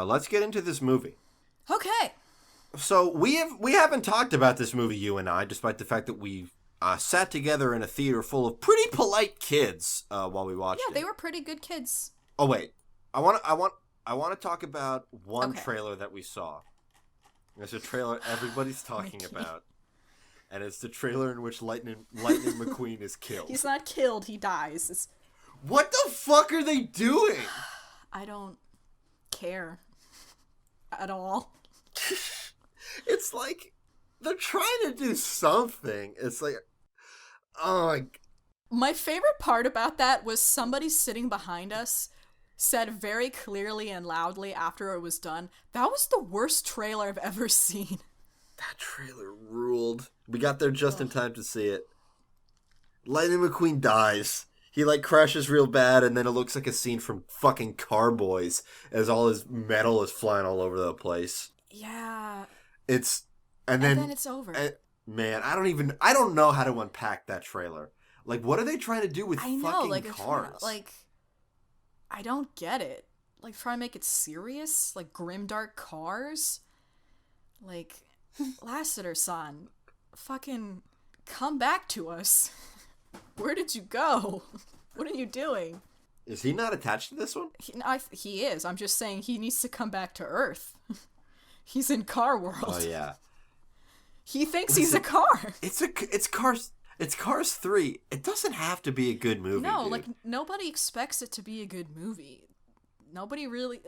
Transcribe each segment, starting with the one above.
let's get into this movie. Okay. So we haven't talked about this movie, you and I, despite the fact that we sat together in a theater full of pretty polite kids while we watched it. Yeah, they were pretty good kids. Oh wait, I want to talk about one trailer that we saw. There's a trailer everybody's talking about, and it's the trailer in which Lightning McQueen is killed. He's not killed; he dies. What the fuck are they doing? I don't care at all. It's like they're trying to do something. It's like, oh. My favorite part about that was somebody sitting behind us said very clearly and loudly after it was done, "That was the worst trailer I've ever seen." That trailer ruled. We got there just in time to see it. Lightning McQueen dies. He, crashes real bad, and then it looks like a scene from fucking Carboys as all his metal is flying all over the place. Yeah. And then it's over. Man, I don't know how to unpack that trailer. What are they trying to do with fucking cars? I don't get it. Try to make it serious? Grimdark cars? Lassiter-san, fucking come back to us. Where did you go? What are you doing? Is he not attached to this one? He is. I'm just saying he needs to come back to Earth. He's in Car World. Oh, yeah. He thinks he's a car. It's Cars 3. It doesn't have to be a good movie. No, dude. Nobody expects it to be a good movie. Nobody really,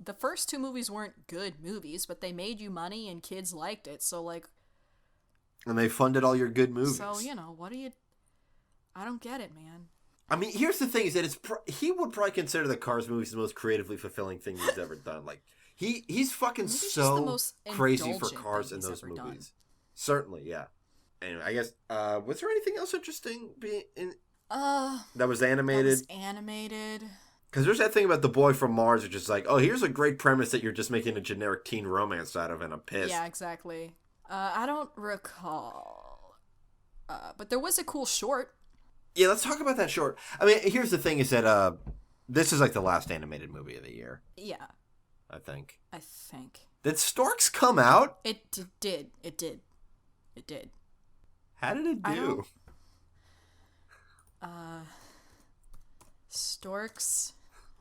the first two movies weren't good movies, but they made you money and kids liked it, so, And they funded all your good movies. So, what do you... I don't get it, man. I mean, here's the thing, is that he would probably consider the Cars movies the most creatively fulfilling thing he's ever done. He's fucking so crazy for cars in those movies. Done. Certainly, yeah. Anyway, I guess, was there anything else interesting that was animated? Because there's that thing about The Boy from Mars, which is here's a great premise that you're just making a generic teen romance out of, and I'm pissed. Yeah, exactly. I don't recall. But there was a cool short. Yeah, let's talk about that short. I mean, here's the thing, is that this is the last animated movie of the year. Yeah. I think. Did Storks come out? It did. It did. How did it do? Storks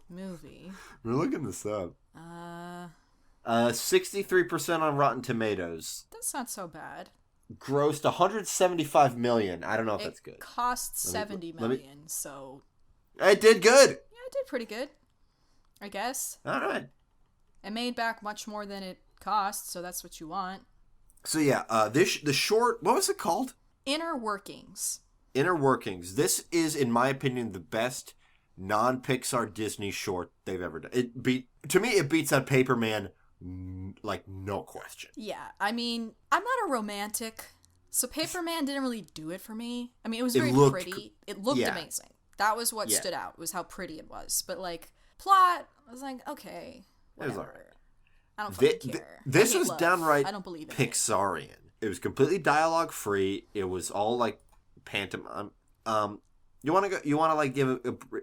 movie. We're looking this up. 63% on Rotten Tomatoes. That's not so bad. Grossed $175 million. I don't know if that's good. It cost $70 million, so... It did good! Yeah, it did pretty good. I guess. Alright. It made back much more than it cost, so that's what you want. So yeah, the short... What was it called? Inner Workings. Inner Workings. This is, in my opinion, the best non-Pixar Disney short they've ever done. To me, it beats out Paperman... no question. Yeah, I mean, I'm not a romantic, so Paperman didn't really do it for me. I mean, it was very pretty. It looked amazing. That was what stood out, was how pretty it was. But, plot, I was okay, whatever. It was alright. I don't fucking care. This was downright I don't believe in Pixarian. It was completely dialogue-free. It was all, pantomime. You want to give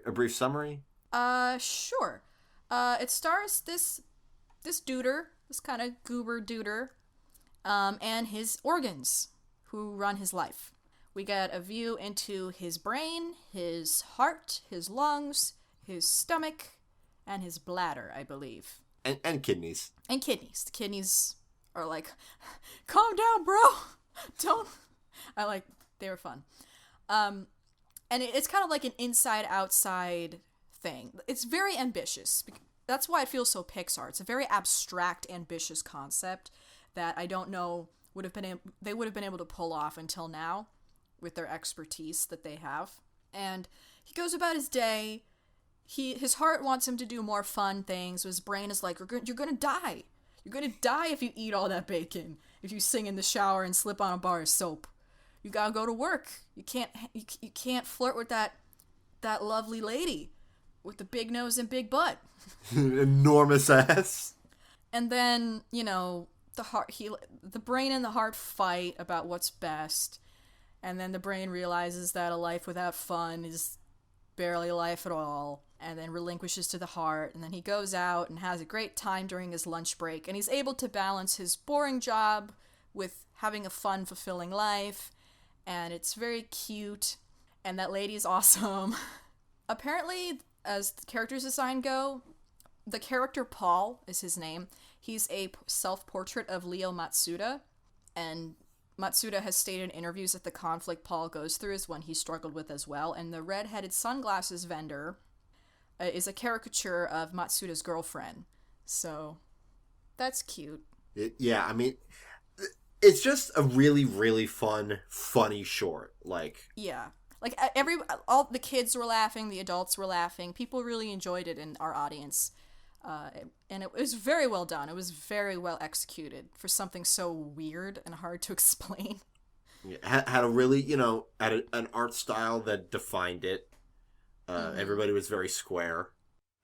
a brief summary? Sure. It stars this duder, this kind of goober duder, and his organs, who run his life. We get a view into his brain, his heart, his lungs, his stomach, and his bladder, I believe. And kidneys. And kidneys. The kidneys are calm down, bro! Don't... they were fun. And it's kind of like an inside-outside thing. It's very ambitious. That's why it feels so Pixar. It's a very abstract, ambitious concept that I don't know they would have been able to pull off until now with their expertise that they have. And he goes about his day. His heart wants him to do more fun things. His brain is you're gonna die. You're gonna die if you eat all that bacon. If you sing in the shower and slip on a bar of soap. You gotta go to work. You can't flirt with that lovely lady with the big nose and big butt. Enormous ass. And then, the brain and the heart fight about what's best. And then the brain realizes that a life without fun is barely life at all, and then relinquishes to the heart, and then he goes out and has a great time during his lunch break, and he's able to balance his boring job with having a fun, fulfilling life, and it's very cute, and that lady's awesome. Apparently, as the characters design go, the character Paul is his name. He's a self-portrait of Leo Matsuda, and Matsuda has stated in interviews that the conflict Paul goes through is one he struggled with as well, and the red-headed sunglasses vendor is a caricature of Matsuda's girlfriend. So, that's cute. Yeah, I mean, it's just a really, really fun, funny short. Like, yeah. Like, all the kids were laughing, the adults were laughing. People really enjoyed it in our audience. And it was very well done. It was very well executed for something so weird and hard to explain. Yeah, had a really, had an art style that defined it. Everybody was very square.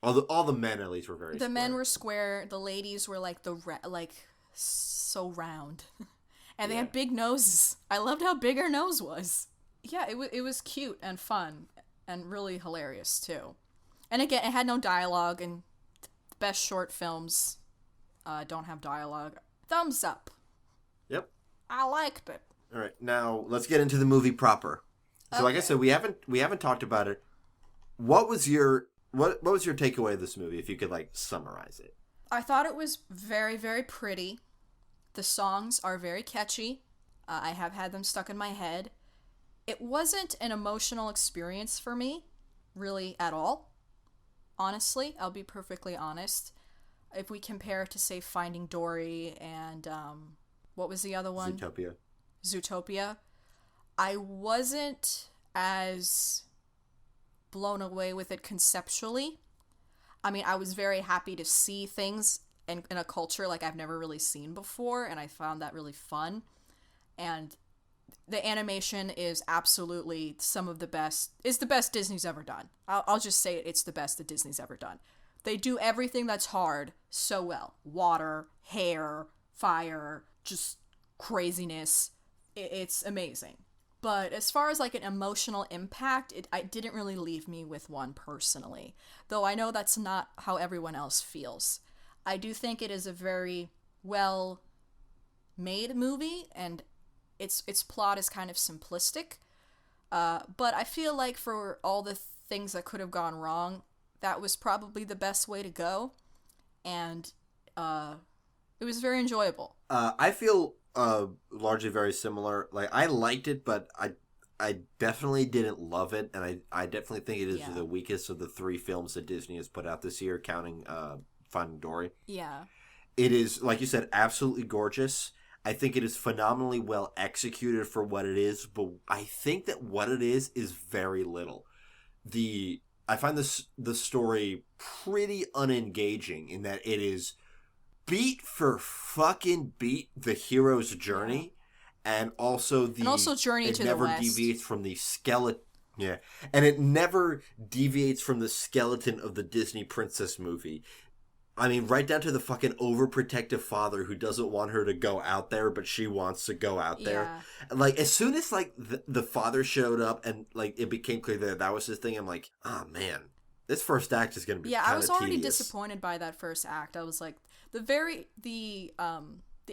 All the men, at least, were very square. The men were square. The ladies were, like, so round. And they had big noses. I loved how big her nose was. Yeah, it was cute and fun and really hilarious, too. And again, it had no dialogue, and the best short films don't have dialogue. Thumbs up. Yep. I liked it. All right, now let's get into the movie proper. So, like I said, we haven't talked about it. What was your takeaway of this movie, if you could, like, summarize it? I thought it was very, very pretty. The songs are very catchy. I have had them stuck in my head. It wasn't an emotional experience for me, really, at all. Honestly, I'll be perfectly honest. If we compare it to, say, Finding Dory and, what was the other one? Zootopia. I wasn't as blown away with it conceptually. I mean, I was very happy to see things in a culture like I've never really seen before, and I found that really fun. And the animation is absolutely the best Disney's ever done. I'll just say it's the best that Disney's ever done. They do everything that's hard so well. Water, hair, fire, just craziness. It's amazing. But as far as, like, an emotional impact, it didn't really leave me with one personally. Though I know that's not how everyone else feels. I do think it is a very well-made movie, and its plot is kind of simplistic. But I feel like for all the things that could have gone wrong, that was probably the best way to go. And it was very enjoyable. I feel largely very similar. Like, I liked it, but I definitely didn't love it, and I definitely think it is the weakest of the 3 films that Disney has put out this year, counting Finding Dory. Yeah. It is, like you said, absolutely gorgeous. I think it is phenomenally well executed for what it is, but I think that what it is very little. I find the story pretty unengaging in that it is beat for fucking beat the hero's journey, and also Journey to the West. It never deviates from the skeleton. Yeah, and it never deviates from the skeleton of the Disney princess movie. I mean, right down to the fucking overprotective father who doesn't want her to go out there, but she wants to go out there. Like, as soon as, like, the father showed up and, like, it became clear that was his thing, I'm like, oh, man, this first act is going to be kind of tedious. Yeah, I was already disappointed by that first act. I was like, the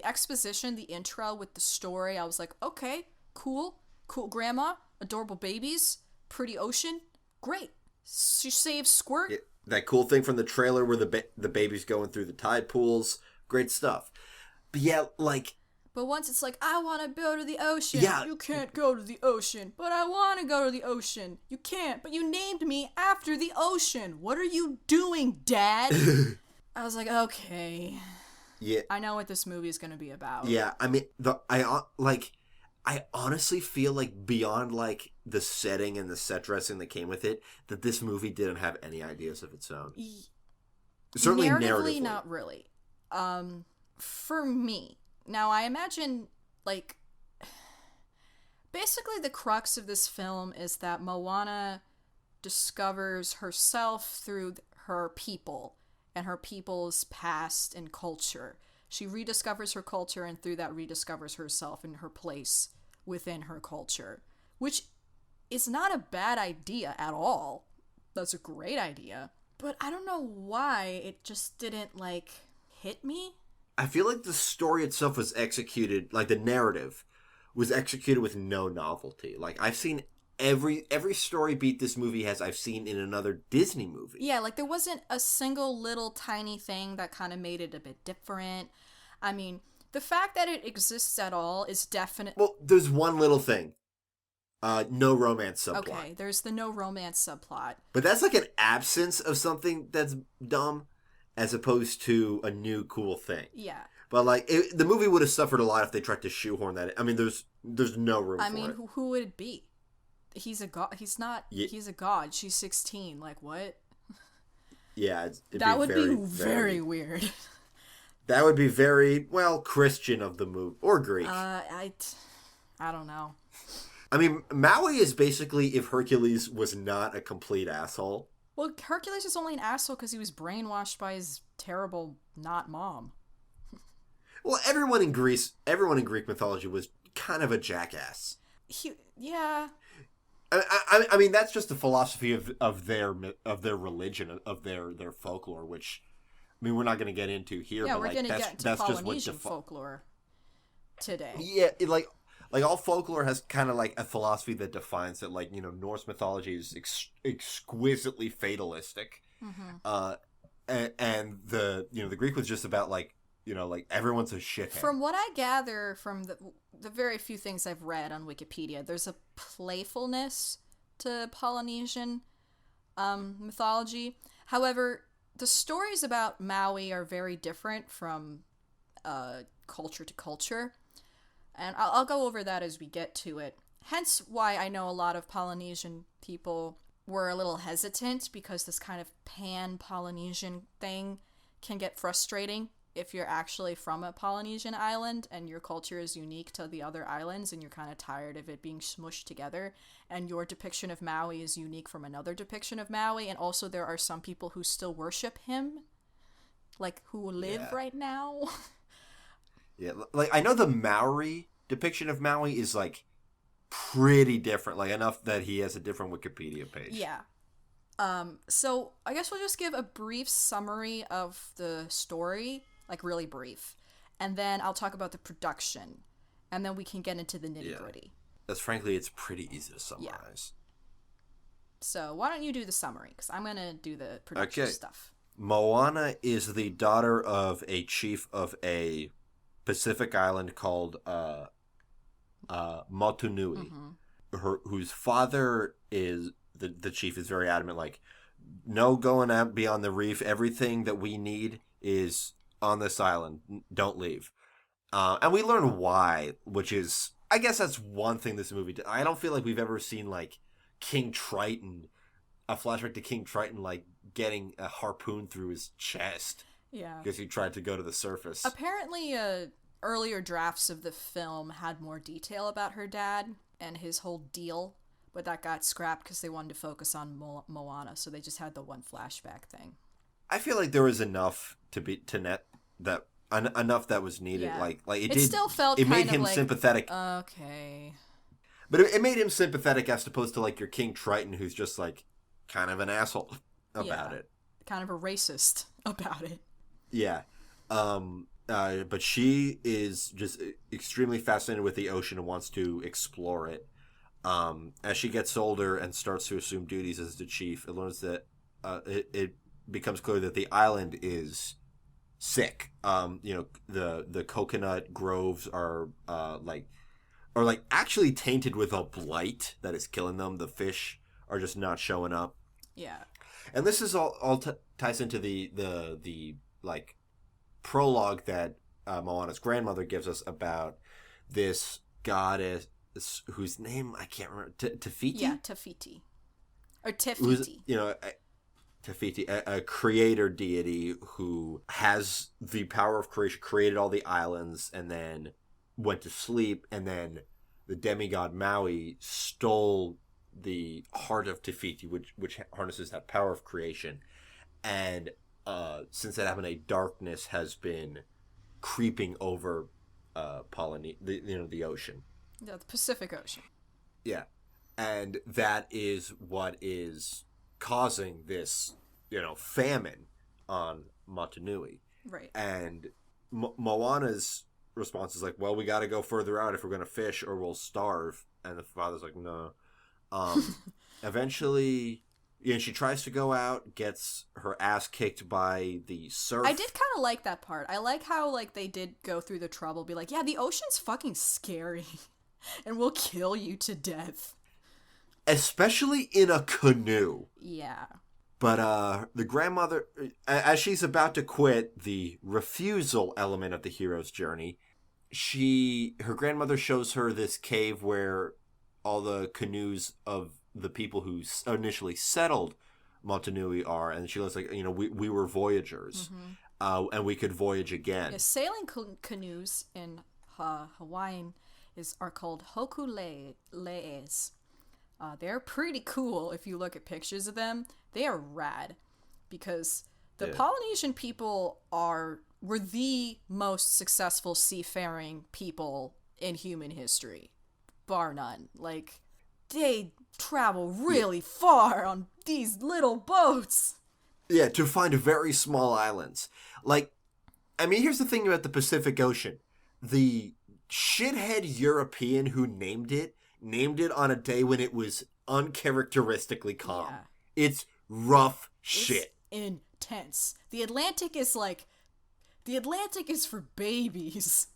exposition, the intro with the story, I was like, okay, cool grandma, adorable babies, pretty ocean, great. She saves Squirt. Yeah. That cool thing from the trailer where the baby's going through the tide pools. Great stuff. But yeah, like... But once it's like, I want to go to the ocean. Yeah. You can't go to the ocean. But I want to go to the ocean. You can't. But you named me after the ocean. What are you doing, Dad? I was like, okay. Yeah. I know what this movie is going to be about. Yeah, I mean, I honestly feel like beyond, like, the setting and the set dressing that came with it, that this movie didn't have any ideas of its own. Certainly narratively. Not really. For me. Now, I imagine, like, basically the crux of this film is that Moana discovers herself through her people and her people's past and culture. She rediscovers her culture, and through that rediscovers herself and her place within her culture, which is not a bad idea at all. that's a great idea. But I don't know why it just didn't, like, hit me. I feel like the story itself was executed, like the narrative was executed with no novelty. Like, I've seen every story beat this movie has, I've seen in another Disney movie. Yeah, like, there wasn't a single little tiny thing that kind of made it a bit different. I mean, the fact that it exists at all is definite. Well, there's one little thing. No romance subplot. Okay, there's the no romance subplot. But that's like an absence of something that's dumb as opposed to a new cool thing. Yeah. But like the movie would have suffered a lot if they tried to shoehorn that in. I mean, there's no room for it. I mean, who would it be? He's a god. He's not. Yeah. He's a god. She's 16. Like, what? Yeah, that would be very weird. That would be very, well, Christian of the movie. Or Greek. I don't know. I mean, Maui is basically if Hercules was not a complete asshole. Well, Hercules is only an asshole because he was brainwashed by his terrible not mom. Well, everyone in Greek mythology was kind of a jackass. Yeah. I mean, that's just the philosophy of their religion, of their folklore, which, I mean, we're not going to get into here. Yeah, but we're going to get into Polynesian folklore today. Yeah, like all folklore has kind of like a philosophy that defines it. Like, you know, Norse mythology is exquisitely fatalistic, and the Greek was just about like, you know, like everyone's a shithead. From what I gather from the very few things I've read on Wikipedia, there's a playfulness to Polynesian mythology. However, the stories about Maui are very different from culture to culture. And I'll go over that as we get to it. Hence why I know a lot of Polynesian people were a little hesitant, because this kind of pan-Polynesian thing can get frustrating if you're actually from a Polynesian island and your culture is unique to the other islands and you're kind of tired of it being smushed together, and your depiction of Maui is unique from another depiction of Maui, and also there are some people who still worship him, like who live right now. Yeah, like I know the Maori depiction of Maui is like pretty different, like enough that he has a different Wikipedia page. Yeah. So I guess we'll just give a brief summary of the story, like really brief, and then I'll talk about the production, and then we can get into the nitty-gritty. Yeah. That's frankly, it's pretty easy to summarize. Yeah. So why don't you do the summary, because I'm going to do the production stuff. Moana is the daughter of a chief of a Pacific island called Motunui, whose father is the chief is very adamant, like, no going out beyond the reef. Everything that we need is on this island. Don't leave. And we learn why, which is, I guess that's one thing this movie did. I don't feel like we've ever seen like King Triton, a flashback to King Triton, like getting a harpoon through his chest. Yeah. Because he tried to go to the surface. Apparently, earlier drafts of the film had more detail about her dad and his whole deal, but that got scrapped because they wanted to focus on Moana, so they just had the one flashback thing. I feel like there was enough enough that was needed. Yeah. Like it still felt it kind made him of like, sympathetic. Okay. But it made him sympathetic as opposed to like your King Triton, who's just like kind of an asshole about it. Kind of a racist about it. Yeah. But she is just extremely fascinated with the ocean and wants to explore it. As she gets older and starts to assume duties as the chief, it learns that it becomes clear that the island is sick. The coconut groves are actually tainted with a blight that is killing them. The fish are just not showing up. Yeah. And this is all ties into the like prologue that Moana's grandmother gives us about this goddess whose name I can't remember. Tafiti? Yeah, Tafiti. Or Tefiti. Tafiti, a creator deity who has the power of creation, created all the islands, and then went to sleep, and then the demigod Maui stole the heart of Tafiti, which harnesses that power of creation. And since that happened, a darkness has been creeping over the ocean. Yeah, the Pacific Ocean. Yeah. And that is what is causing this, famine on Motunui. Right. And Moana's response is like, well, we got to go further out if we're going to fish or we'll starve. And the father's like, no. Eventually, she tries to go out, gets her ass kicked by the surf. I did kind of like that part. I like how, like, they did go through the trouble, be like, yeah, the ocean's fucking scary and will kill you to death. Especially in a canoe. Yeah. But the grandmother, as she's about to quit the refusal element of the hero's journey, her grandmother shows her this cave where all the canoes of the people who initially settled Motunui are, and she looks like, we were voyagers, and we could voyage again. Yeah, sailing canoes in Hawaiian are called hokule'es. They're pretty cool if you look at pictures of them. They are rad because the Polynesian people were the most successful seafaring people in human history, bar none. Like, they travel really far on these little boats. Yeah, to find very small islands. Like, I mean, here's the thing about the Pacific Ocean. The shithead European who named it on a day when it was uncharacteristically calm. Yeah. It's rough shit. It's intense. The Atlantic is for babies.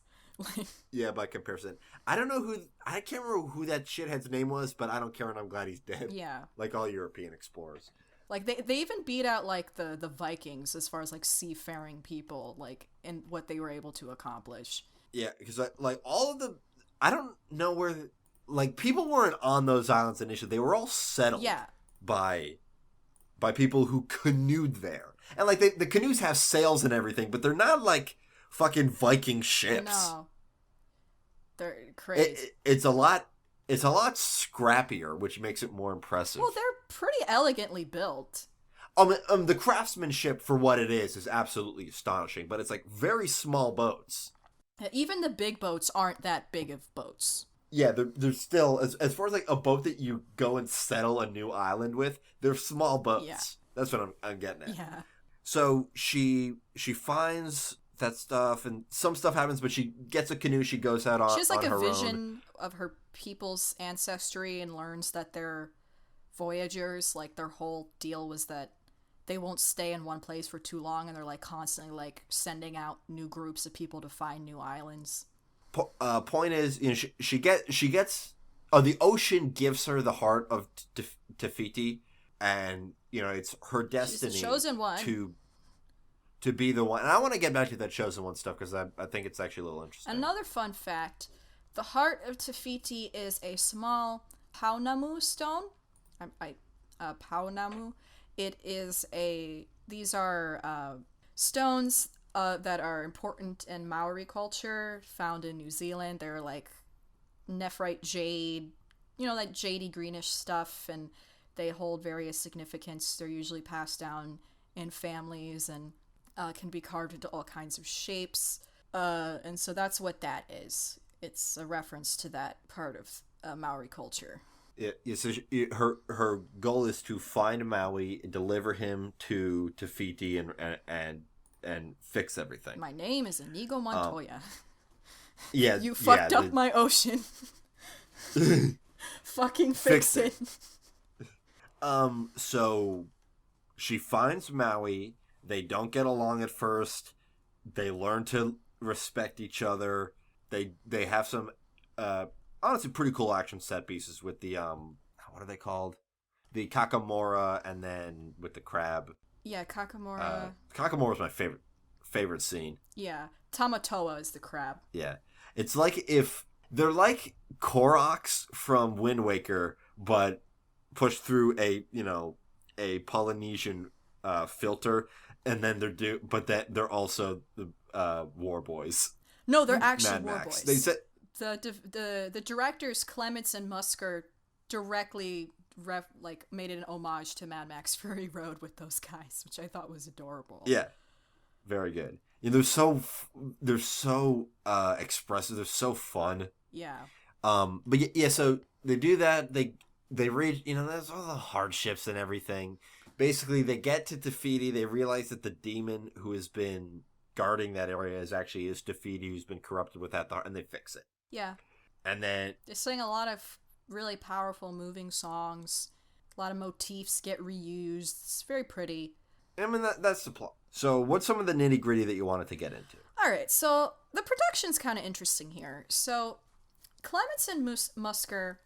Yeah, by comparison. I can't remember who that shithead's name was, but I don't care and I'm glad he's dead. Yeah. Like all European explorers. Like, they even beat out, like, the Vikings as far as, like, seafaring people, like, and what they were able to accomplish. Yeah, because, like, all of I don't know where, like, people weren't on those islands initially. They were all settled by people who canoed there. And, like, the canoes have sails and everything, but they're not, like, fucking Viking ships. No. They're crazy. It's a lot scrappier, which makes it more impressive. Well, they're pretty elegantly built. The craftsmanship for what it is absolutely astonishing, but it's like very small boats. Even the big boats aren't that big of boats. Yeah, they're still, as far as like a boat that you go and settle a new island with, they're small boats. Yeah. That's what I'm getting at. Yeah. So she finds that stuff, and some stuff happens, but she gets a canoe, she goes out on her own. She has like a vision of her people's ancestry and learns that they're voyagers. Like, their whole deal was that they won't stay in one place for too long, and they're like constantly like sending out new groups of people to find new islands. Point is, she gets the ocean gives her the heart of Te-Fiti, and it's her destiny. She's the chosen one to be the one. And I want to get back to that chosen one stuff because I think it's actually a little interesting. Another fun fact: the heart of Te-Fiti is a small paunamu stone. Paunamu. It is these are stones that are important in Maori culture, found in New Zealand. They're like nephrite jade, like jadey greenish stuff, and they hold various significance. They're usually passed down in families and can be carved into all kinds of shapes. And so that's what that is. It's a reference to that part of Maori culture. So her goal is to find Maui, deliver him to Fiti, and fix everything. My name is Inigo Montoya. Yeah, you fucked up my ocean. Fucking fix it. So she finds Maui. They don't get along at first. They learn to respect each other. They have some honestly pretty cool action set pieces with the what are they called? The Kakamora, and then with the crab. Yeah, Kakamora. Kakamora is my favorite scene. Yeah, Tamatoa is the crab. Yeah, it's like if they're like Koroks from Wind Waker, but pushed through a Polynesian filter, and then they're also the war boys. No, they're actually Mad war Max. boys. They said the directors Clements and Musker directly made it an homage to Mad Max Fury Road with those guys, which I thought was adorable. Yeah, very good. They're so expressive. They're so fun. Yeah. But yeah. So they do that. they reach, there's all the hardships and everything. Basically, they get to Te Fiti. They realize that the demon who has been guarding that area is Te Fiti, who's been corrupted with that thought, and they fix it. Yeah. And then they sing a lot of really powerful, moving songs. A lot of motifs get reused. It's very pretty. I mean, that's the plot. So what's some of the nitty-gritty that you wanted to get into? All right, so the production's kind of interesting here. So Clements and Musker,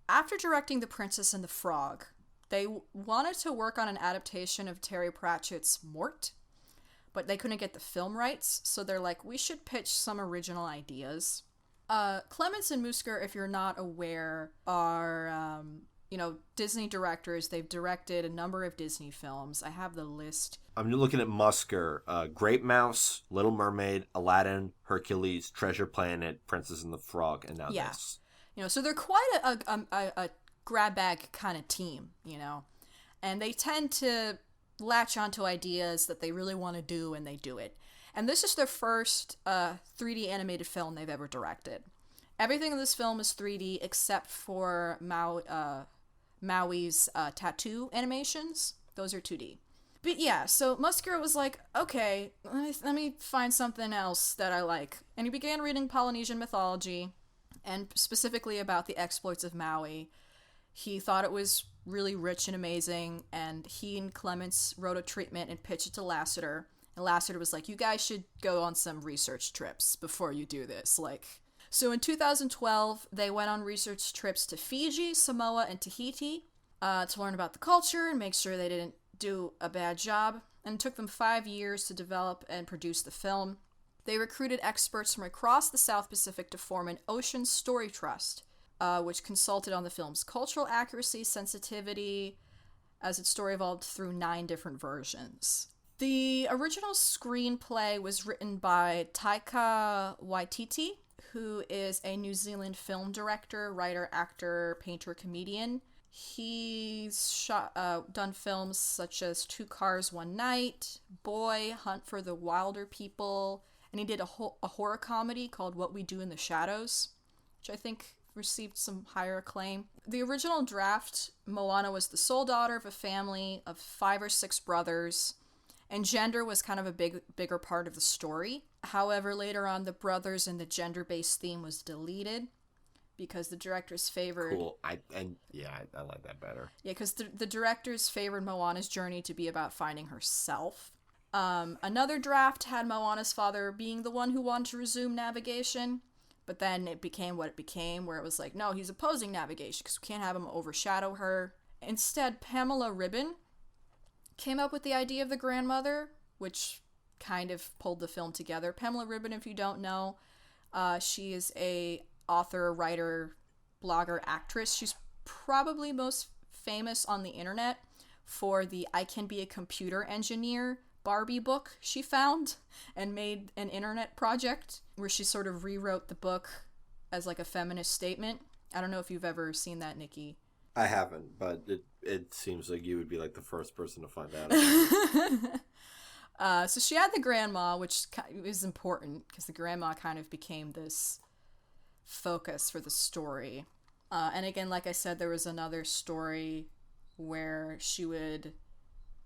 after directing The Princess and the Frog, they wanted to work on an adaptation of Terry Pratchett's Mort, but they couldn't get the film rights, so they're like, we should pitch some original ideas. Clements and Musker, if you're not aware, are, Disney directors. They've directed a number of Disney films. I have the list. I'm looking at Musker. Great Mouse, Little Mermaid, Aladdin, Hercules, Treasure Planet, Princess and the Frog, and now this. So they're quite a grab bag kind of team, and they tend to latch onto ideas that they really want to do, and they do it. And this is their first 3D animated film they've ever directed. Everything in this film is 3D except for Maui's tattoo animations. Those are 2D. But yeah, so Musker was like, okay, let me find something else that I like. And he began reading Polynesian mythology, and specifically about the exploits of Maui. He thought it was really rich and amazing, and he and Clements wrote a treatment and pitched it to Lasseter. And Lasseter was like, you guys should go on some research trips before you do this. So in 2012, they went on research trips to Fiji, Samoa, and Tahiti to learn about the culture and make sure they didn't do a bad job. And it took them 5 years to develop and produce the film. They recruited experts from across the South Pacific to form an Ocean Story Trust, which consulted on the film's cultural accuracy, sensitivity, as its story evolved through 9 different versions. The original screenplay was written by Taika Waititi, who is a New Zealand film director, writer, actor, painter, comedian. He's done films such as Two Cars, One Night, Boy, Hunt for the Wilder People, and he did a horror comedy called What We Do in the Shadows, which I think received some higher acclaim. The original draft, Moana was the sole daughter of a family of 5 or 6 brothers, and gender was kind of a bigger part of the story. However, later on, the brothers and the gender-based theme was deleted because the directors favored... Cool. I like that better. Yeah, because the directors favored Moana's journey to be about finding herself. Another draft had Moana's father being the one who wanted to resume navigation, but then it became what it became, where it was like, no, he's opposing navigation because we can't have him overshadow her. Instead, Pamela Ribon came up with the idea of the grandmother, which kind of pulled the film together. Pamela Ribon, if you don't know, she is a author, writer, blogger, actress. She's probably most famous on the internet for the I Can Be a Computer Engineer Barbie book she found and made an internet project where she sort of rewrote the book as like a feminist statement. I don't know if you've ever seen that, Nikki. I haven't, but it seems like you would be like the first person to find out. So she had the grandma, which is important because the grandma kind of became this focus for the story. And again, like I said, there was another story where she would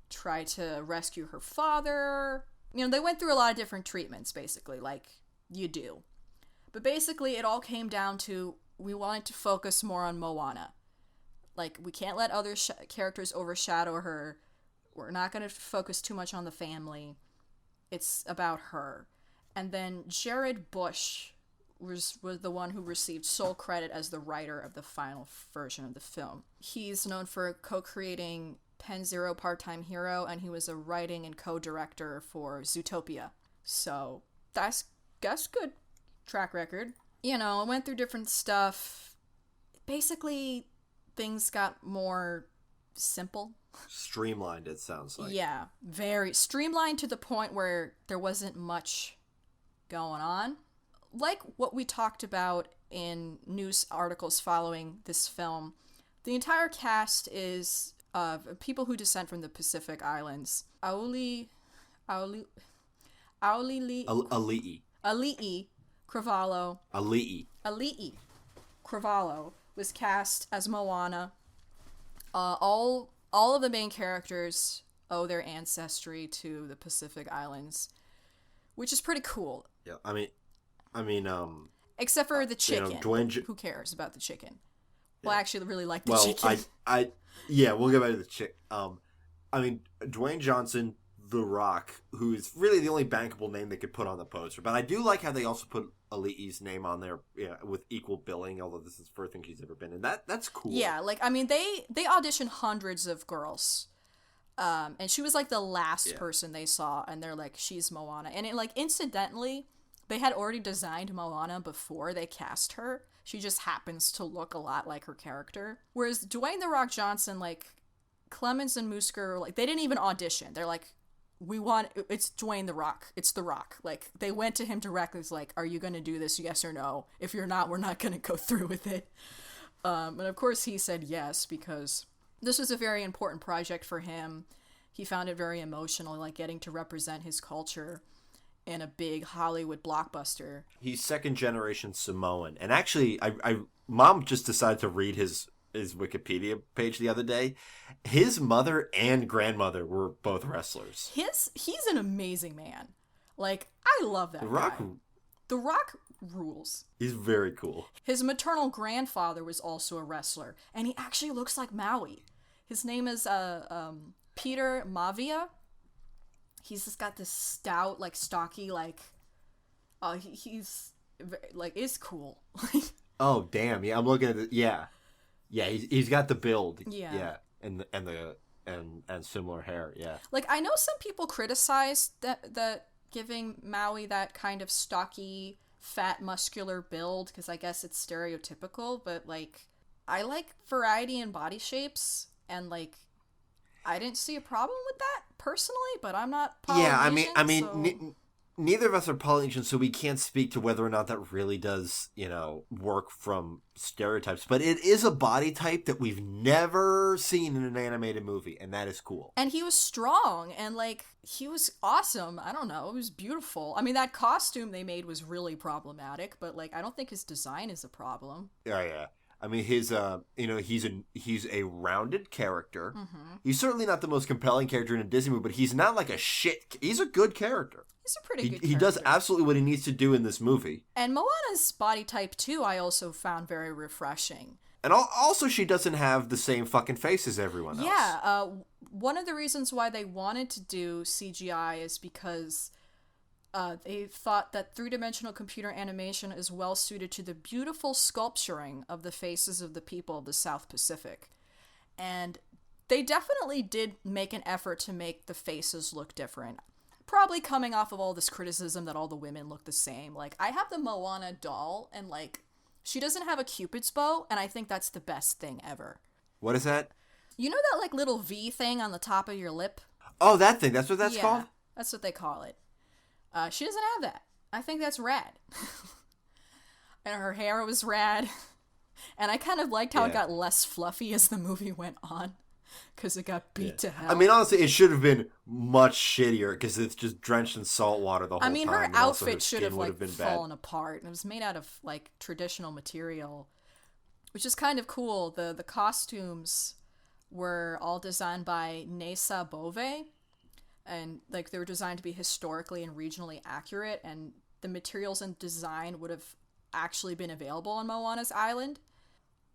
try to rescue her father. They went through a lot of different treatments, basically, like you do. But basically, it all came down to we wanted to focus more on Moana. Like, we can't let other characters overshadow her. We're not going to focus too much on the family. It's about her. And then Jared Bush was the one who received sole credit as the writer of the final version of the film. He's known for co-creating Pen Zero Part-Time Hero, and he was a writing and co-director for Zootopia. So that's good track record. I went through different stuff. Basically, things got more simple. Streamlined, it sounds like. Yeah, very streamlined to the point where there wasn't much going on. Like what we talked about in news articles following this film, the entire cast is of people who descend from the Pacific Islands. Ali'i Cravalho. Ali'i Cravalho was cast as Moana. All of the main characters owe their ancestry to the Pacific Islands, which is pretty cool. Yeah, I mean, except for the chicken. Who cares about the chicken? Well, I actually really like the chicken. Yeah, we'll get back to the chick. I mean, Dwayne Johnson, The Rock, who is really the only bankable name they could put on the poster. But I do like how they also put Ali'i's name on there, with equal billing, although this is the first thing she's ever been in. That's cool. Yeah, like, I mean, they auditioned hundreds of girls. And she was, like, the last person they saw, and they're like, she's Moana. And, incidentally, they had already designed Moana before they cast her. She just happens to look a lot like her character. Whereas Dwayne The Rock Johnson, like, Clemens and Musker, like, they didn't even audition. They're like, it's Dwayne The Rock. It's The Rock. Like, they went to him directly. It's like, are you going to do this, yes or no? If you're not, we're not going to go through with it. And of course he said yes, because this was a very important project for him. He found it very emotional, like, getting to represent his culture in a big Hollywood blockbuster. He's second generation Samoan. And actually, Mom just decided to read his Wikipedia page the other day. His mother and grandmother were both wrestlers. He's an amazing man. Like, I love that guy. The Rock rules. He's very cool. His maternal grandfather was also a wrestler, and he actually looks like Maui. His name is Peter Mavia. He's just got this stout, like, stocky, like, he's like, is cool. Oh damn! Yeah, I'm looking at it. Yeah. He's got the build. Yeah. And similar hair. Yeah. Like, I know some people criticize that giving Maui that kind of stocky, fat, muscular build, because I guess it's stereotypical. But, like, I like variety in body shapes, and, like, I didn't see a problem with that personally, but I'm not Polynesian. Yeah, I mean, neither of us are Polynesian, so we can't speak to whether or not that really does, work from stereotypes. But it is a body type that we've never seen in an animated movie, and that is cool. And he was strong, and, like, he was awesome. I don't know, it was beautiful. I mean, that costume they made was really problematic, but, like, I don't think his design is a problem. Yeah. I mean, he's a rounded character. Mm-hmm. He's certainly not the most compelling character in a Disney movie, but he's not like a shit. He's a good character. He's a pretty good character. He does absolutely what he needs to do in this movie. And Moana's body type, too, I also found very refreshing. And also, she doesn't have the same fucking face as everyone else. Yeah, one of the reasons why they wanted to do CGI is because they thought that three-dimensional computer animation is well suited to the beautiful sculpturing of the faces of the people of the South Pacific. And they definitely did make an effort to make the faces look different. Probably coming off of all this criticism that all the women look the same. Like, I have the Moana doll, and, like, she doesn't have a Cupid's bow, and I think that's the best thing ever. What is that? You know that, like, little V thing on the top of your lip? Oh, that thing. That's what that's called? Yeah, that's what they call it. She doesn't have that. I think that's rad. And her hair was rad. And I kind of liked how it got less fluffy as the movie went on. Because it got beat to hell. I mean, honestly, it should have been much shittier because it's just drenched in salt water the whole time. I mean, her outfit should have, like, fallen apart. And it was made out of, like, traditional material. Which is kind of cool. The costumes were all designed by Nessa Bove. And, like, they were designed to be historically and regionally accurate, and the materials and design would have actually been available on Moana's island.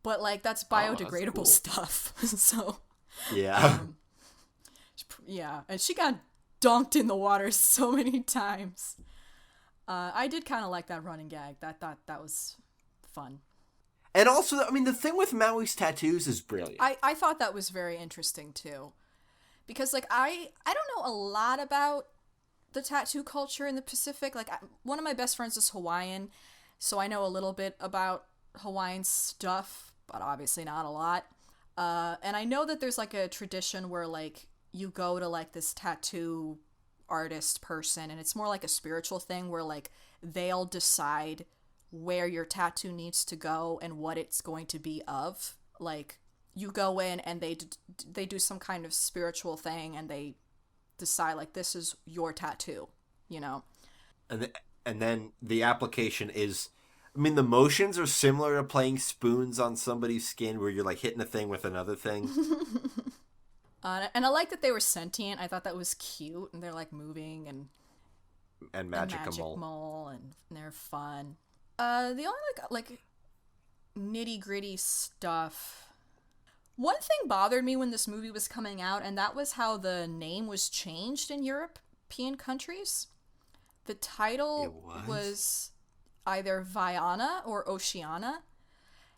But, like, that's biodegradable cool stuff. So, yeah. Yeah, and she got dunked in the water so many times. I did kind of like that running gag. That was fun. And also, I mean, the thing with Maui's tattoos is brilliant. I thought that was very interesting, too. Because, like, I don't know a lot about the tattoo culture in the Pacific. Like, one of my best friends is Hawaiian, so I know a little bit about Hawaiian stuff, but obviously not a lot. And I know that there's, like, a tradition where, like, you go to, like, this tattoo artist person, and it's more like a spiritual thing where, like, they'll decide where your tattoo needs to go and what it's going to be of. Like, you go in and they do some kind of spiritual thing and they decide, like, this is your tattoo, you know? And then the application is I mean, the motions are similar to playing spoons on somebody's skin, where you're like hitting a thing with another thing. And I like that they were sentient. I thought that was cute, and they're like moving And magical. And they're fun. The only like nitty gritty stuff. One thing bothered me when this movie was coming out, and that was how the name was changed in European countries. The title was either Viana or Oceana.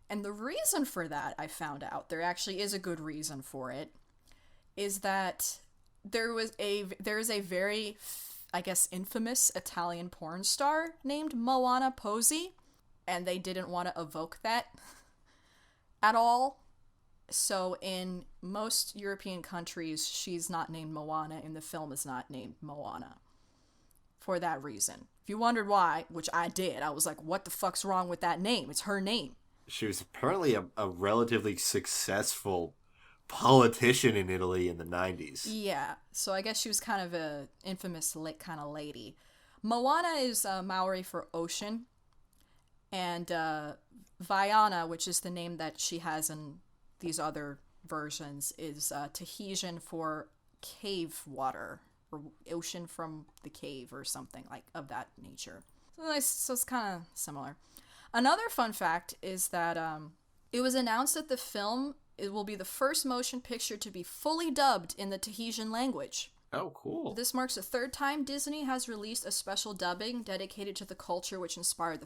And the reason for that, I found out, there actually is a good reason for it, is that there is a very, I guess, infamous Italian porn star named Moana Posey, and they didn't want to evoke that at all. So in most European countries, she's not named Moana, and the film is not named Moana. For that reason. If you wondered why, which I did, I was like, what the fuck's wrong with that name? It's her name. She was apparently a relatively successful politician in Italy in the 90s. Yeah, so I guess she was kind of a infamous kind of lady. Moana is Maori for ocean, and Viana, which is the name that she has in these other versions, is Tahitian for cave water, or ocean from the cave, or something like of that nature. So it's kind of similar. Another fun fact is that it was announced that the film it will be the first motion picture to be fully dubbed in the Tahitian language. Oh, cool. This marks the third time Disney has released a special dubbing dedicated to the culture which inspired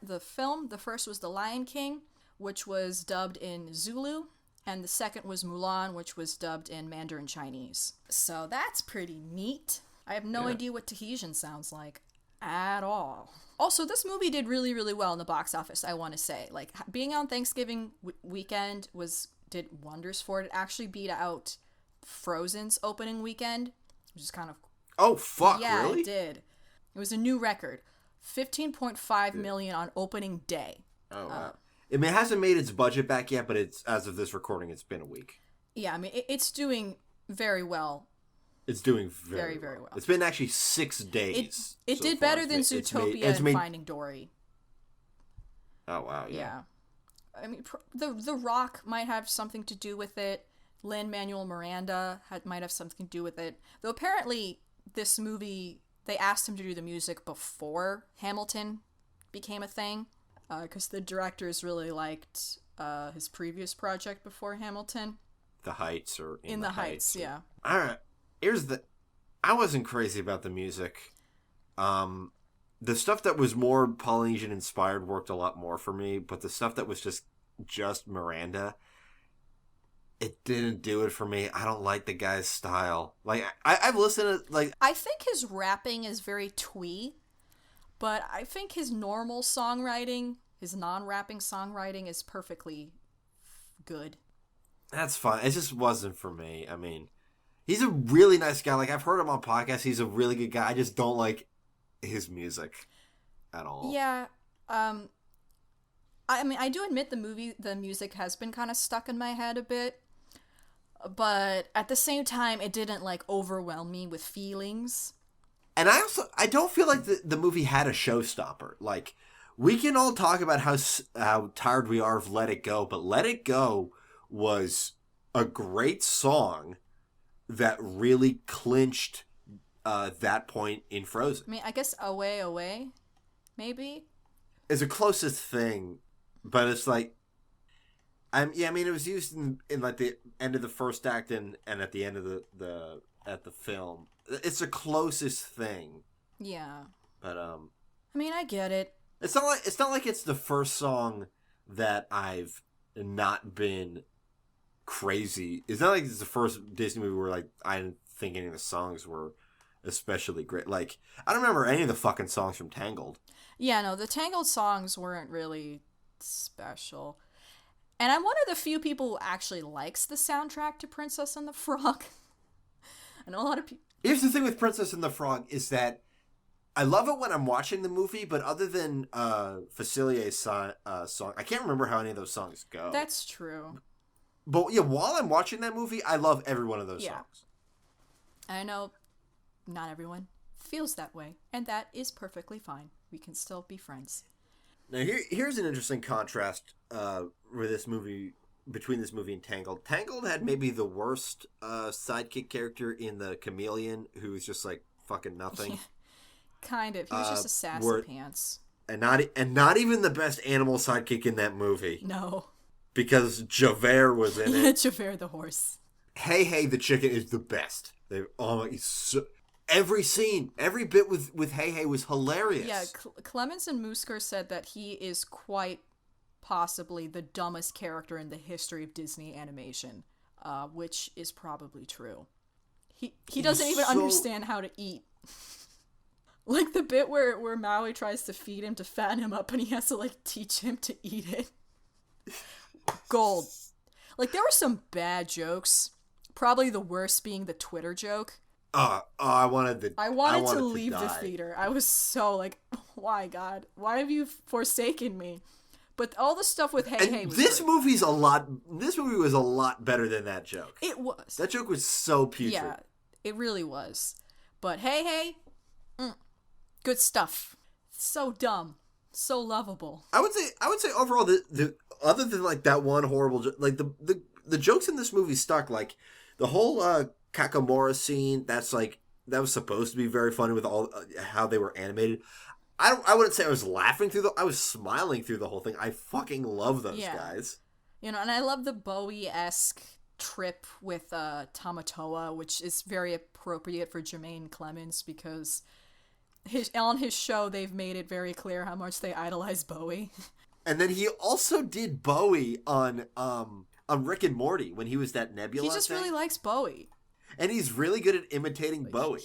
the film. The first was The Lion King, which was dubbed in Zulu, and the second was Mulan, which was dubbed in Mandarin Chinese. So that's pretty neat. I have no idea what Tahitian sounds like at all. Also, this movie did really, really well in the box office, I want to say. Like, being on Thanksgiving weekend did wonders for it. It actually beat out Frozen's opening weekend, which is kind of... Oh, fuck, yeah, really? It did. It was a new record. 15.5 million on opening day. Oh, wow. I mean, it hasn't made its budget back yet, but it's as of this recording, it's been a week. Yeah, I mean, it's doing very well. It's doing very, very well. It's been actually 6 days. It did better than Zootopia and Finding Dory. Oh, wow, yeah. I mean, the Rock might have something to do with it. Lin-Manuel Miranda might have something to do with it. Though apparently this movie, they asked him to do the music before Hamilton became a thing. Because the directors really liked his previous project before Hamilton. The Heights or In the Heights, yeah. All right. I wasn't crazy about the music. The stuff that was more Polynesian inspired worked a lot more for me, but the stuff that was just Miranda, it didn't do it for me. I don't like the guy's style. Like I've listened to like I think his rapping is very twee, but I think his normal songwriting, his non-rapping songwriting is perfectly good. That's fine. It just wasn't for me. I mean, he's a really nice guy. Like, I've heard him on podcasts. He's a really good guy. I just don't like his music at all. Yeah. I mean, I do admit the music has been kind of stuck in my head a bit. But at the same time, it didn't, like, overwhelm me with feelings. And I don't feel like the movie had a showstopper. Like, we can all talk about how tired we are of Let It Go, but Let It Go was a great song that really clinched that point in Frozen. I mean, I guess Away, Away, maybe? It's the closest thing, but it's like... I mean, it was used in like the end of the first act and at the end of the film. It's the closest thing. Yeah. But I mean, I get it. It's not like it's the first song that I've not been crazy. It's not like it's the first Disney movie where like I didn't think any of the songs were especially great. Like, I don't remember any of the fucking songs from Tangled. Yeah, no, the Tangled songs weren't really special. And I'm one of the few people who actually likes the soundtrack to Princess and the Frog. I know a lot of people... Here's the thing with Princess and the Frog is that I love it when I'm watching the movie, but other than Facilier's song, I can't remember how any of those songs go. That's true. But yeah, while I'm watching that movie, I love every one of those songs. I know not everyone feels that way, and that is perfectly fine. We can still be friends. Now here's an interesting contrast with this movie between this movie and Tangled. Tangled had maybe the worst sidekick character in the chameleon, who's just like fucking nothing. Kind of. He was just a sassy pants. And not even the best animal sidekick in that movie. No. Because Javert was in it. Javert the horse. Hey Hey the chicken is the best. Every scene, every bit with Hey Hey was hilarious. Yeah, Clemens and Musker said that he is quite possibly the dumbest character in the history of Disney animation, which is probably true. He doesn't even understand how to eat. Like the bit where Maui tries to feed him to fatten him up and he has to like teach him to eat it. Gold. Like there were some bad jokes. Probably the worst being the Twitter joke. I wanted to leave the theater. I was so like, why God? Why have you forsaken me? But all the stuff with Hey Hey was this movie was a lot better than that joke. It was. That joke was so putrid. Yeah, it really was. But Hey Hey, good stuff. So dumb, so lovable. I would say overall the other than like that one horrible like the jokes in this movie stuck. Like the whole Kakamora scene, that was supposed to be very funny with all how they were animated. I wouldn't say I was laughing I was smiling through the whole thing. I fucking love those guys. You know, and I love the Bowie-esque trip with Tamatoa, which is very appropriate for Jermaine Clemens because on his show they've made it very clear how much they idolize Bowie. And then he also did Bowie on Rick and Morty when he was that Nebula. He just really likes Bowie. And he's really good at imitating Bowie.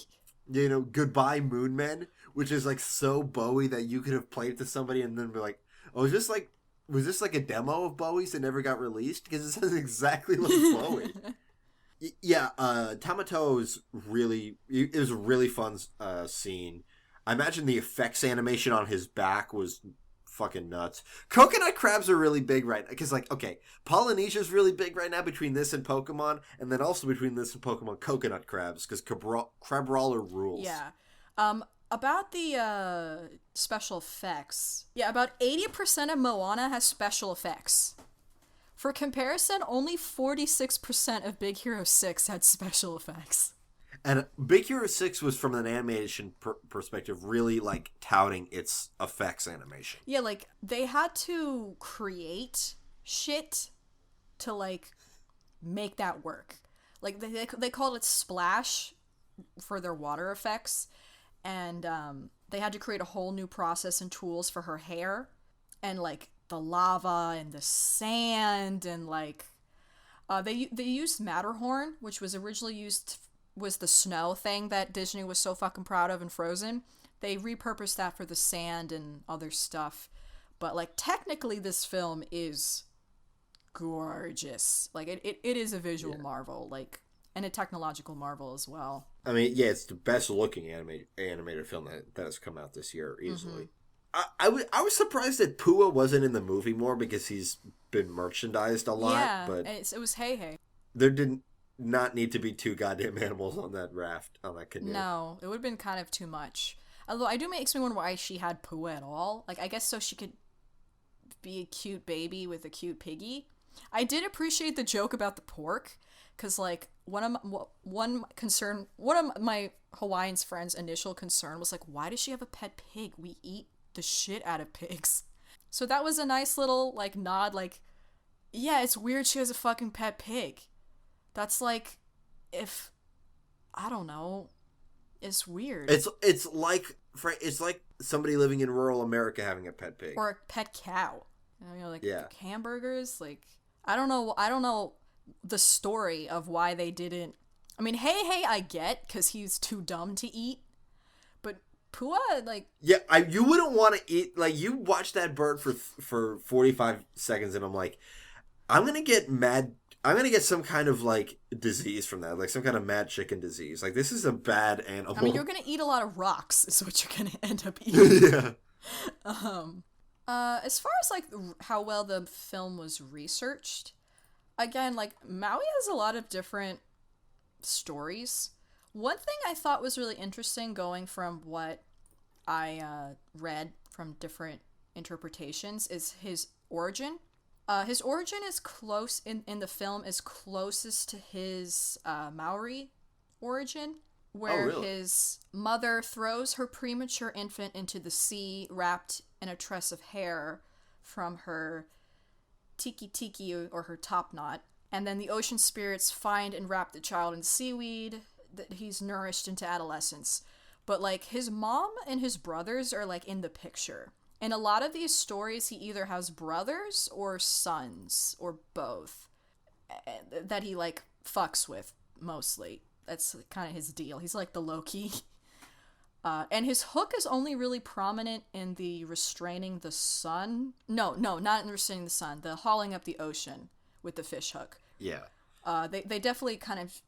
You know, Goodbye Moon Men, which is like so Bowie that you could have played it to somebody and then be like, oh, was this like a demo of Bowie's that never got released? Because it sounds exactly like Bowie. Yeah, Tamatoa was it was a really fun scene. I imagine the effects animation on his back was fucking nuts. Coconut crabs are really big right now because like, okay, Polynesia's really big right now between this and Pokemon, and then also between this and Pokemon, coconut crabs, because Crabrawler rules. Yeah. About the special effects, about 80% of Moana has special effects. For comparison, only 46% of Big Hero 6 had special effects. And Big Hero 6 was, from an animation perspective, really, like, touting its effects animation. Yeah, like, they had to create shit to, like, make that work. Like, they called it Splash for their water effects, and they had to create a whole new process and tools for her hair, and, like, the lava and the sand, and, like, they used Matterhorn, which was originally was the snow thing that Disney was so fucking proud of in Frozen. They repurposed that for the sand and other stuff. But, like, technically this film is gorgeous. Like, it is a visual marvel, like, and a technological marvel as well. I mean, yeah, it's the best looking animated film that has come out this year, easily. Mm-hmm. I was surprised that Pua wasn't in the movie more because he's been merchandised a lot. Yeah, but it was Hey Hey. There didn't not need to be two goddamn animals on that raft, on that canoe. No, it would have been kind of too much. Although I do makes me wonder why she had Pua at all. Like, I guess so she could be a cute baby with a cute piggy. I did appreciate the joke about the pork, because, like, one of my Hawaiian friends' initial concern was, like, why does she have a pet pig? We eat the shit out of pigs. So that was a nice little, like, nod, like, yeah, it's weird she has a fucking pet pig. That's like, if, I don't know, it's weird. It's like somebody living in rural America having a pet pig. Or a pet cow. You know, like, hamburgers, like, I don't know the story of why they didn't, I mean, Hey Hey I get, because he's too dumb to eat, but Pua, like... Yeah, you wouldn't want to eat, like, you watch that bird for 45 seconds and I'm like, I'm gonna get some kind of, like, disease from that. Like, some kind of mad chicken disease. Like, this is a bad animal. I mean, you're gonna eat a lot of rocks, is what you're gonna end up eating. Yeah. As far as, like, how well the film was researched, again, like, Maui has a lot of different stories. One thing I thought was really interesting, going from what I read from different interpretations is his origin. His origin is close in the film is closest to his Maori origin, where really? his mother throws her premature infant into the sea wrapped in a tress of hair from her tiki or her top knot, and then the ocean spirits find and wrap the child in seaweed that he's nourished into adolescence. But like his mom and his brothers are like in the picture. In a lot of these stories, he either has brothers or sons or both that he like fucks with mostly. That's kind of his deal. He's like the Loki. And his hook is only really prominent in the restraining the sun. No, not in restraining the sun. The hauling up the ocean with the fish hook. Yeah. They definitely kind of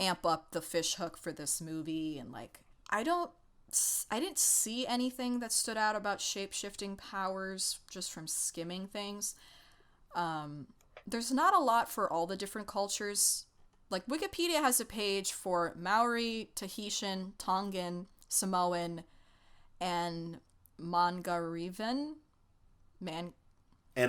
amp up the fish hook for this movie, and like I didn't see anything that stood out about shape-shifting powers just from skimming things. There's not a lot for all the different cultures. Like, Wikipedia has a page for Maori, Tahitian, Tongan, Samoan, and Mangarivan. And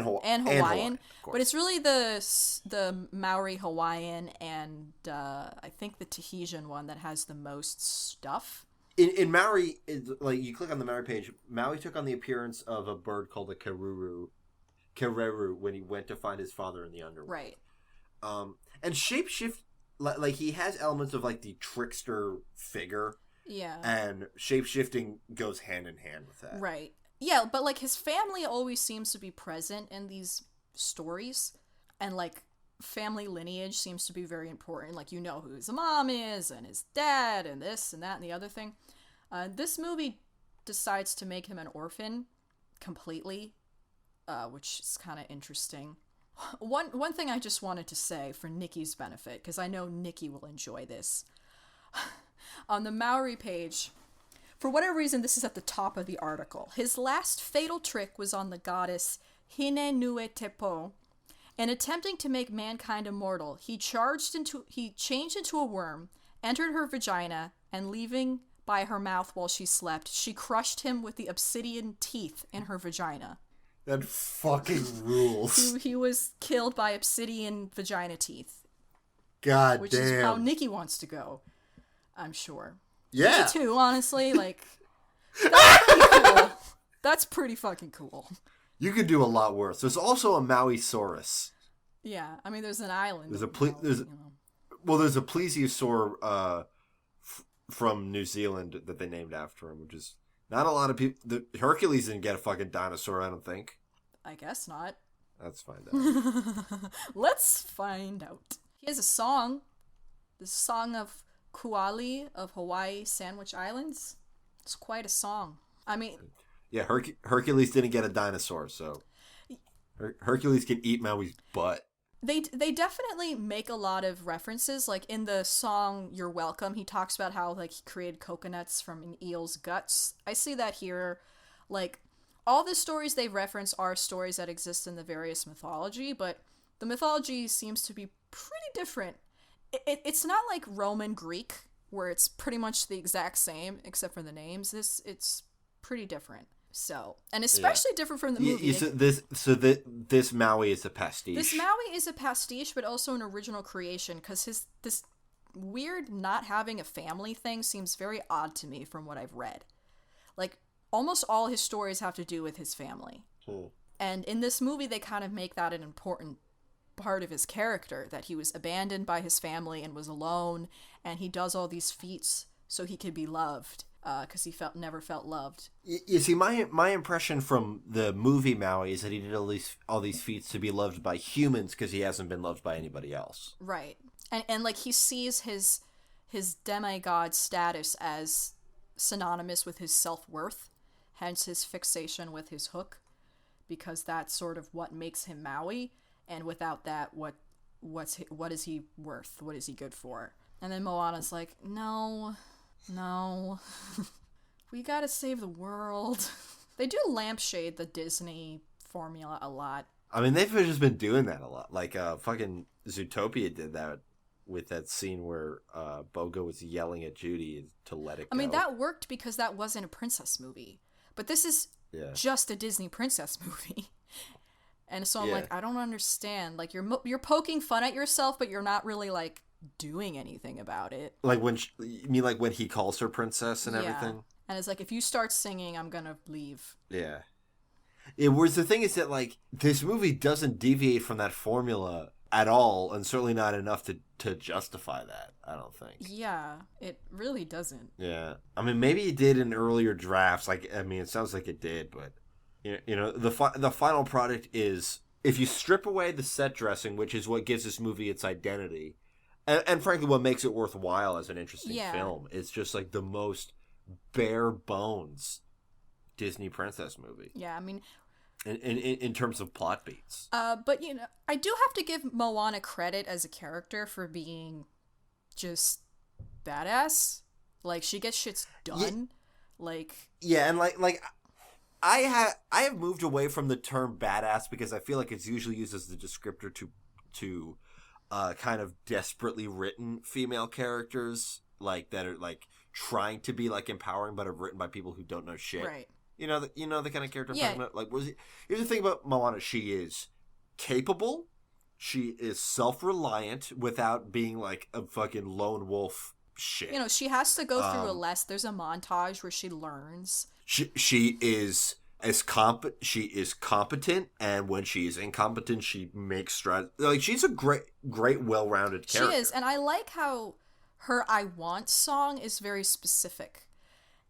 Hawaiian. But it's really the Maori, Hawaiian, and I think the Tahitian one that has the most stuff. In Maui, like you click on the Maui page, Maui took on the appearance of a bird called a kereru when he went to find his father in the underworld. Right. And shapeshift, like he has elements of like the trickster figure. Yeah. And shapeshifting goes hand in hand with that. Right. Yeah, but like his family always seems to be present in these stories, and like family lineage seems to be very important. Like, you know who his mom is and his dad and this and that and the other thing. This movie decides to make him an orphan completely, which is kind of interesting. One thing I just wanted to say for Nikki's benefit, because I know Nikki will enjoy this. On the Maori page, for whatever reason, this is at the top of the article. His last fatal trick was on the goddess Hine Nue Tepo. In attempting to make mankind immortal, he changed into a worm, entered her vagina, and leaving by her mouth while she slept, she crushed him with the obsidian teeth in her vagina. That fucking rules. He was killed by obsidian vagina teeth. God which damn. Which is how Nikki wants to go, I'm sure. Yeah. Me too, honestly. Like, that's pretty cool. That's pretty fucking cool. You could do a lot worse. There's also a Maui-saurus. Yeah, I mean, there's an island. There's a plesiosaur from New Zealand that they named after him, which is not a lot of people. Hercules didn't get a fucking dinosaur, I don't think. I guess not. Let's find out. Let's find out. He has a song. The song of Kuali of Hawaii Sandwich Islands. It's quite a song. I mean... Yeah, Hercules didn't get a dinosaur, so Hercules can eat Maui's butt. They definitely make a lot of references. Like in the song "You're Welcome," he talks about how like he created coconuts from an eel's guts. I see that here. Like all the stories they reference are stories that exist in the various mythology, but the mythology seems to be pretty different. It's not like Roman Greek where it's pretty much the exact same except for the names. It's pretty different. So, and especially different from the movie. This Maui is a pastiche. This Maui is a pastiche, but also an original creation, because this weird not having a family thing seems very odd to me from what I've read. Like, almost all his stories have to do with his family. And in this movie, they kind of make that an important part of his character, that he was abandoned by his family and was alone, and he does all these feats so he could be loved. Because he never felt loved. You see, my impression from the movie Maui is that he did all these feats to be loved by humans because he hasn't been loved by anybody else. Right, and like he sees his demigod status as synonymous with his self-worth, hence his fixation with his hook, because that's sort of what makes him Maui. And without that, what is he worth? What is he good for? And then Moana's like, no, we gotta save the world. They do lampshade the Disney formula a lot. I mean, they've just been doing that a lot. Like, fucking Zootopia did that with that scene where Bogo was yelling at Judy to let it go. I mean, that worked because that wasn't a princess movie. But this is just a Disney princess movie. And so I'm like, I don't understand. Like, you're poking fun at yourself, but you're not really, like, doing anything about it. Like, you mean like when he calls her princess and everything? And it's like, if you start singing, I'm gonna leave. Yeah. Whereas the thing is that, like, this movie doesn't deviate from that formula at all, and certainly not enough to justify that, I don't think. Yeah, it really doesn't. Yeah. I mean, maybe it did in earlier drafts. Like, I mean, it sounds like it did, but, you know, the final product is, if you strip away the set dressing, which is what gives this movie its identity, and frankly, what makes it worthwhile as an interesting film, it's just, like, the most bare bones Disney princess movie. Yeah, I mean... In terms of plot beats. But, you know, I do have to give Moana credit as a character for being just badass. Like, she gets shits done. And like I have moved away from the term badass because I feel like it's usually used as the descriptor to kind of desperately written female characters, like, that are, like, trying to be, like, empowering, but are written by people who don't know shit. Right. You know the kind of character I'm talking about? Like, here's the thing about Moana. She is capable. She is self-reliant without being, like, a fucking lone wolf shit. You know, she has to go through there's a montage where she learns. She is competent, and when she is incompetent, she makes strides. Like, she's a great, well-rounded character. She is, and I like how her I Want song is very specific.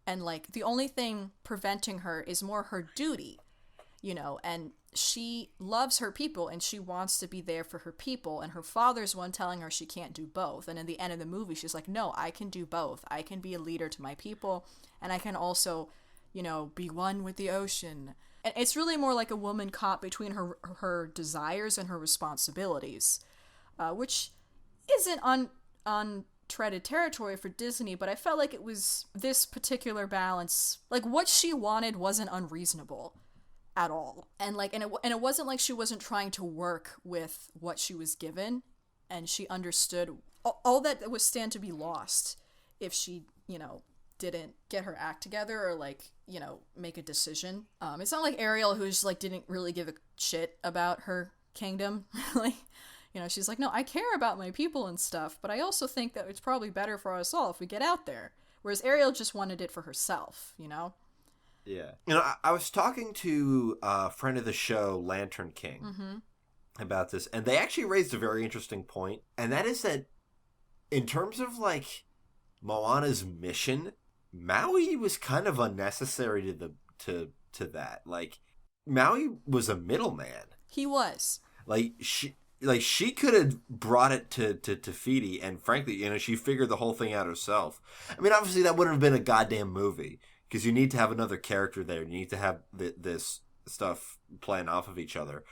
And, like, the only thing preventing her is more her duty, you know, and she loves her people and she wants to be there for her people. And her father's one telling her she can't do both. And in the end of the movie, she's like, no, I can do both. I can be a leader to my people, and I can also, you know, be one with the ocean. And it's really more like a woman caught between her desires and her responsibilities, which isn't untreaded territory for Disney, but I felt like it was this particular balance. Like, what she wanted wasn't unreasonable at all, and it wasn't like she wasn't trying to work with what she was given, and she understood all that would stand to be lost if she, you know, didn't get her act together or, like, you know, make a decision. It's not like Ariel, who's like didn't really give a shit about her kingdom, really. You know, she's like, no, I care about my people and stuff, but I also think that it's probably better for us all if we get out there. Whereas Ariel just wanted it for herself, you know? Yeah. You know, I was talking to a friend of the show, Lantern King, about this, and they actually raised a very interesting point, and that is that in terms of, like, Moana's mission, Maui was kind of unnecessary to that. Like, Maui was a middleman. He was. She could have brought it to Fidi, and frankly, you know, she figured the whole thing out herself. I mean, obviously that wouldn't have been a goddamn movie, because you need to have another character there. You need to have this stuff playing off of each other.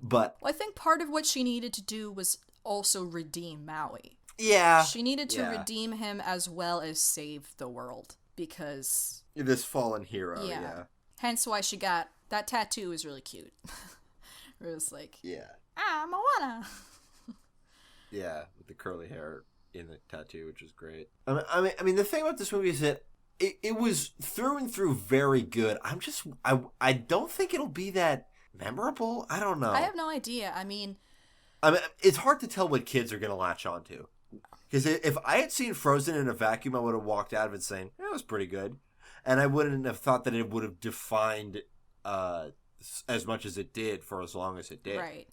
But I think part of what she needed to do was also redeem Maui. Yeah. She needed to redeem him as well as save the world, because... this fallen hero, yeah. Hence why she got... That tattoo is really cute. It was like... Yeah. Moana. Yeah, with the curly hair in the tattoo, which is great. I mean, the thing about this movie is that it was through and through very good. I don't think it'll be that memorable. I don't know. I have no idea. I mean, it's hard to tell what kids are going to latch onto. Because if I had seen Frozen in a vacuum, I would have walked out of it saying, it was pretty good. And I wouldn't have thought that it would have defined as much as it did for as long as it did. Right.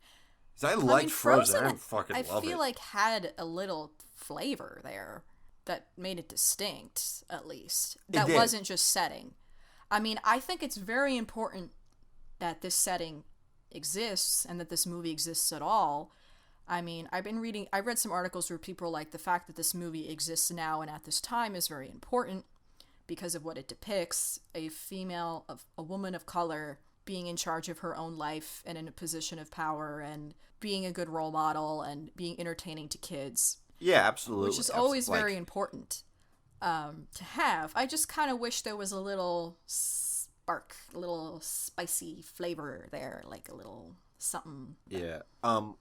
Because I liked Frozen. I fucking love it. I feel like had a little flavor there that made it distinct, at least. That wasn't just setting. I mean, I think it's very important that this setting exists and that this movie exists at all. I mean, I read some articles where people are like, the fact that this movie exists now and at this time is very important because of what it depicts. A woman of color being in charge of her own life and in a position of power and being a good role model and being entertaining to kids. Yeah, absolutely. Which is always very important to have. I just kind of wish there was a little spark, a little spicy flavor there, like a little something. Yeah. I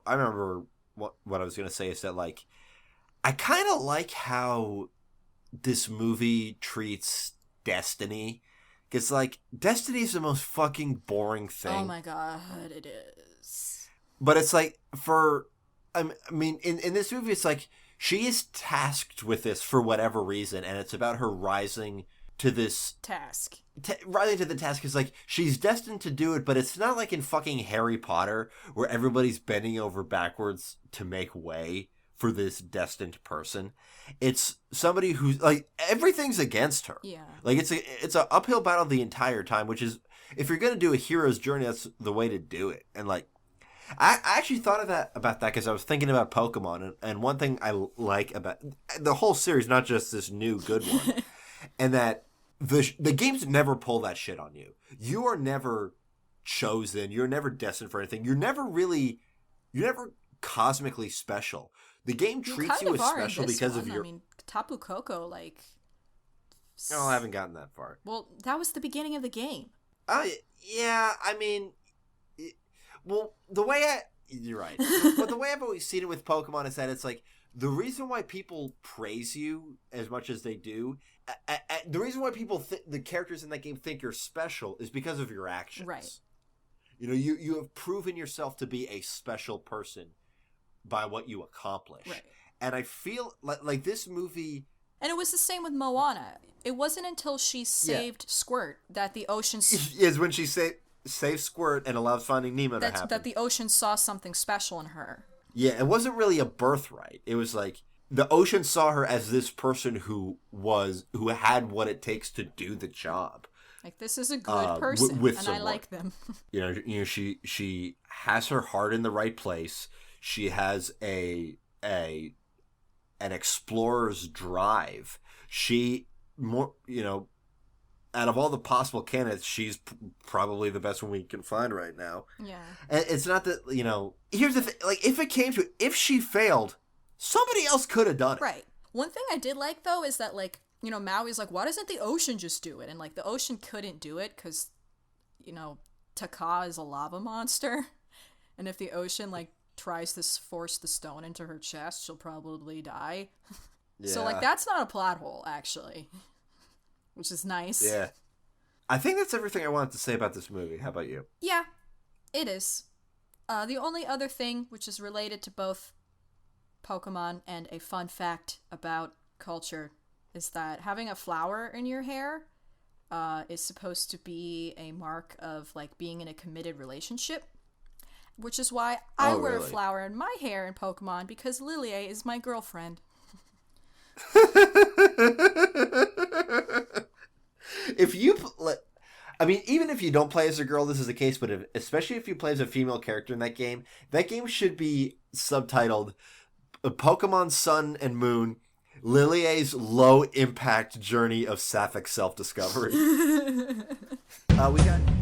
remember what I was going to say is that, like, I kind of like how this movie treats destiny Because, like, destiny is the most fucking boring thing. Oh my god, it is. But it's like, I mean, in this movie, it's like, she is tasked with this for whatever reason, and it's about her rising to this... task. Rising to the task is like, she's destined to do it, but it's not like in fucking Harry Potter, where everybody's bending over backwards to make way for this destined person. It's somebody who's, like, everything's against her. Yeah. Like, it's a uphill battle the entire time, which is, if you're going to do a hero's journey, that's the way to do it. And, like, I actually thought about that because I was thinking about Pokemon, and one thing I like about the whole series, not just this new good one, and that the games never pull that shit on you. You are never chosen. You're never destined for anything. You're never cosmically special. The game treats you as special because of your... I mean, Tapu Koko, like... Oh, I haven't gotten that far. Well, that was the beginning of the game. Yeah, I mean... Well, you're right. But the way I've always seen it with Pokemon is that it's like, the reason why people praise you as much as they do, the reason why the characters in that game think you're special is because of your actions. Right. You know, you have proven yourself to be a special person by what you accomplish. Right. And I feel like this movie... And it was the same with Moana. It wasn't until she saved Squirt that the ocean... Is when she saves Squirt and allows Finding Nemo to happen. That the ocean saw something special in her. Yeah, it wasn't really a birthright. It was like, the ocean saw her as this person who had what it takes to do the job. Like, this is a good person, and someone. I like them. You know, she has her heart in the right place. She has an explorer's drive. Out of all the possible candidates, she's probably the best one we can find right now. Yeah. And it's not that, here's the thing, like, if it came to it, if she failed, somebody else could have done it. Right. One thing I did like, though, is that, like, Maui's like, why doesn't the ocean just do it? And, like, the ocean couldn't do it because, Taka is a lava monster. And if the ocean, like, tries to force the stone into her chest, she'll probably die. Yeah. So, like, that's not a plot hole, actually. Which is nice. Yeah. I think that's everything I wanted to say about this movie. How about you? Yeah, it is. The only other thing, which is related to both Pokemon and a fun fact about culture, is that having a flower in your hair is supposed to be a mark of, like, being in a committed relationship. Which is why I wear a flower in my hair in Pokemon, because Lilia is my girlfriend. Even if you don't play as a girl, this is the case, but especially if you play as a female character in that game should be subtitled Pokemon Sun and Moon, Lilier's low-impact journey of sapphic self-discovery. We got...